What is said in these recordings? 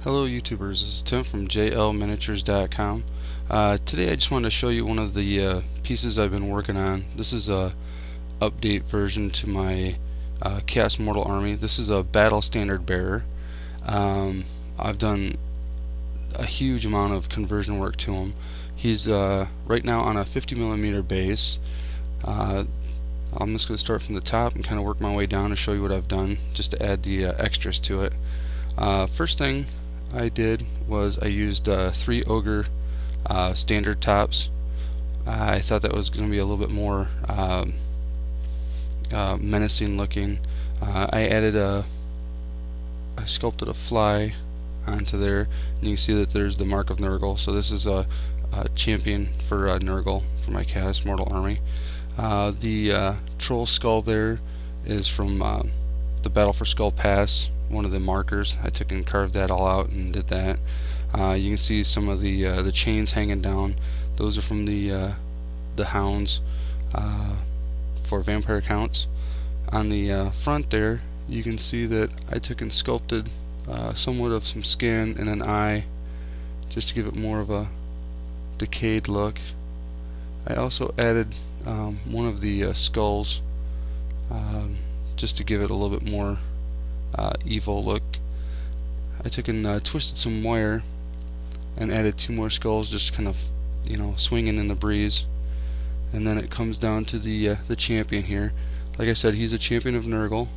Hello YouTubers, this is Tim from jlminiatures.com. Today I just wanted to show you one of the pieces I've been working on. This is a update version to my Cast Mortal army. This is a battle standard bearer. I've done a huge amount of conversion work to him. He's right now on a 50mm base. I'm just going to start from the top and kind of work my way down to show you what I've done just to add the extras to it. First thing I did was I used 3 ogre standard tops. I thought that was going to be a little bit more menacing looking. I sculpted a fly onto there, and you can see that there's the mark of Nurgle. So this is a champion for Nurgle for my Cast Mortal army. The troll skull there is from the Battle for Skull Pass, one of the markers. I took and carved that all out and did that. You can see some of the chains hanging down. Those are from the hounds for vampire counts. On the front there, you can see that I took and sculpted somewhat of some skin and an eye, just to give it more of a decayed look. I also added one of the skulls, just to give it a little bit more evil look. I took and twisted some wire and added 2 more skulls, just kind of, you know, swinging in the breeze. And then it comes down to the champion here. Like I said, he's a champion of Nurgle.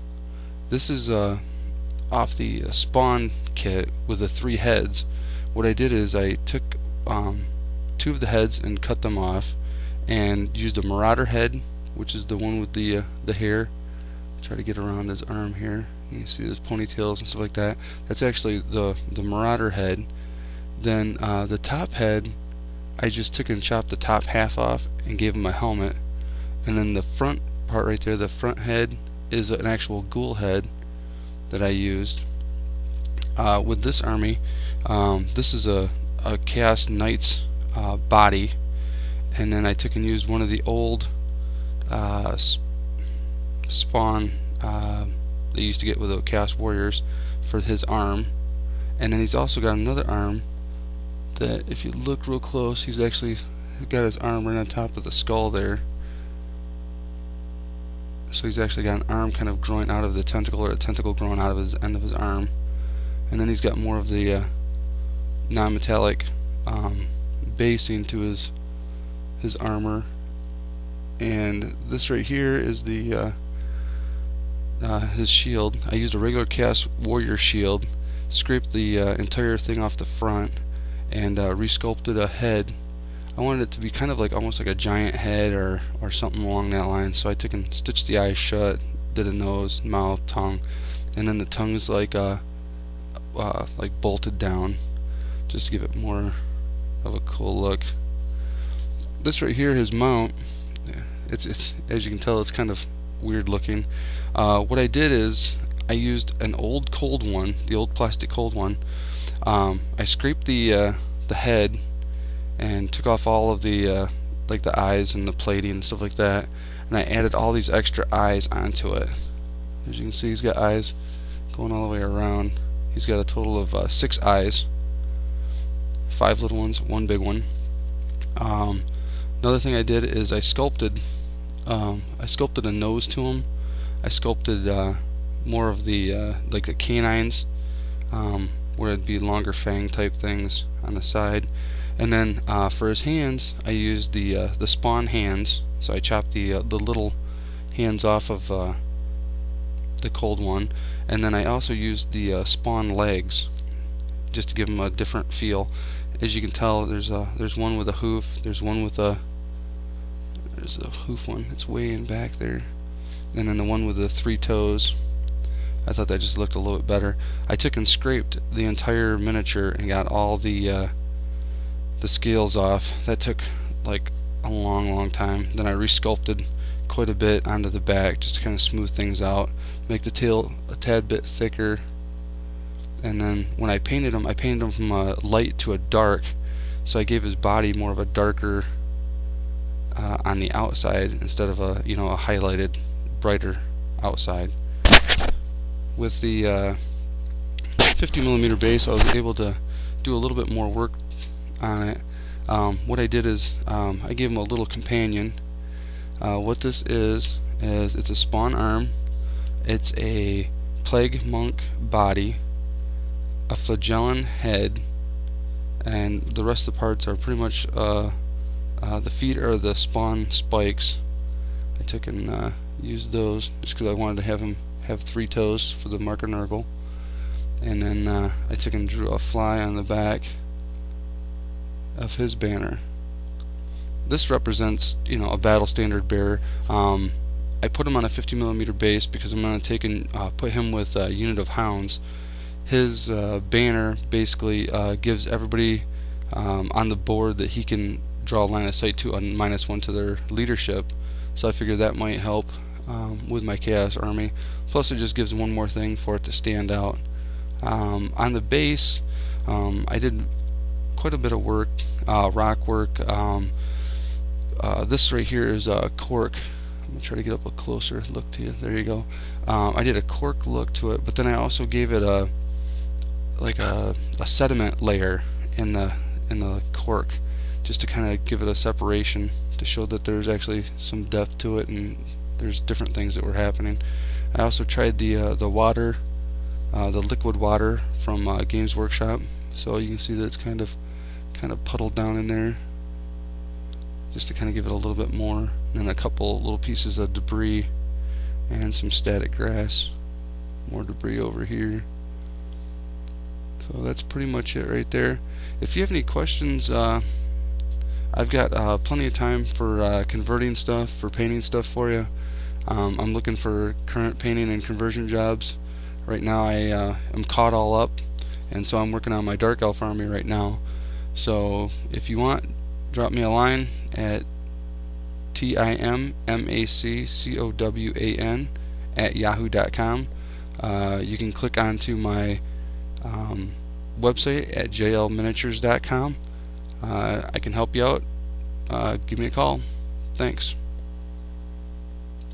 This is off the spawn kit with the 3 heads. What I did is I took 2 of the heads and cut them off, and used a marauder head, which is the one with the hair. Try to get around his arm here. You can see his ponytails and stuff like that. That's actually the marauder head. Then the top head, I just took and chopped the top half off and gave him a helmet. And then the front part right there, the front head, is an actual ghoul head that I used. With this army, this is a Chaos Knight's body, and then I took and used one of the old spawn they used to get with the Chaos Warriors for his arm. And then he's also got another arm that, if you look real close, he's actually got his arm right on top of the skull there. So he's actually got an arm kind of growing out of the tentacle, or a tentacle growing out of his end of his arm. And then he's got more of the non-metallic basing to his armor. And this right here is the his shield. I used a regular Chaos Warrior shield, scraped the entire thing off the front, and resculpted a head. I wanted it to be kind of like almost like a giant head or something along that line. So I took and stitched the eyes shut, did a nose, mouth, tongue, and then the tongue's like bolted down, just to give it more of a cool look. This right here, his mount, it's as you can tell, it's kind of weird looking. What I did is I used an old cold one, the old plastic cold one. I scraped the head and took off all of the like the eyes and the plating and stuff like that, and I added all these extra eyes onto it. As you can see, he's got eyes going all the way around. He's got a total of 6 eyes, 5 little ones, 1 big one. Another thing I did is I sculpted a nose to him. I sculpted more of the like the canines, where it'd be longer fang type things on the side. And then for his hands, I used the spawn hands. So I chopped the little hands off of the cold one, and then I also used the spawn legs, just to give them a different feel. As you can tell, there's one with a hoof. There's one with a hoof one. It's way in back there. And then the one with the 3 toes. I thought that just looked a little bit better. I took and scraped the entire miniature and got all the scales off. That took like a long time. Then I resculpted quite a bit onto the back, just to kind of smooth things out, make the tail a tad bit thicker. And then when I painted him from a light to a dark, so I gave his body more of a darker on the outside instead of a highlighted brighter outside. With the 50mm base, I was able to do a little bit more work on it. What I did is I gave him a little companion. What this is it's a spawn arm, it's a plague monk body, a flagellum head, and the rest of the parts are pretty much the feet are the spawn spikes. I took and used those just because I wanted to have him have 3 toes for the marker Nurgle. And then I took and drew a fly on the back of his banner. This represents, you know, a battle standard bearer. I put him on a 50mm base because I'm going to take and put him with a unit of hounds. His banner basically gives everybody on the board that he can draw a line of sight to a -1 to their leadership. So I figured that might help with my Chaos Army. Plus it just gives one more thing for it to stand out. On the base, I did quite a bit of work, rock work. This right here is a cork. I'm going to try to get up a closer look to you. There you go. I did a cork look to it, but then I also gave it a sediment layer in the cork, just to kind of give it a separation to show that there's actually some depth to it and there's different things that were happening. I also tried the water, the liquid water from Games Workshop, so you can see that it's kind of puddled down in there, just to kind of give it a little bit more. And then a couple little pieces of debris and some static grass, more debris over here. So that's pretty much it right there. If you have any questions, I've got plenty of time for converting stuff, for painting stuff for you. I'm looking for current painting and conversion jobs. Right now I am caught all up, and so I'm working on my Dark Elf army right now. So if you want, drop me a line at timaccowan@yahoo.com. You can click onto my website at jlminiatures.com. I can help you out. Give me a call. Thanks.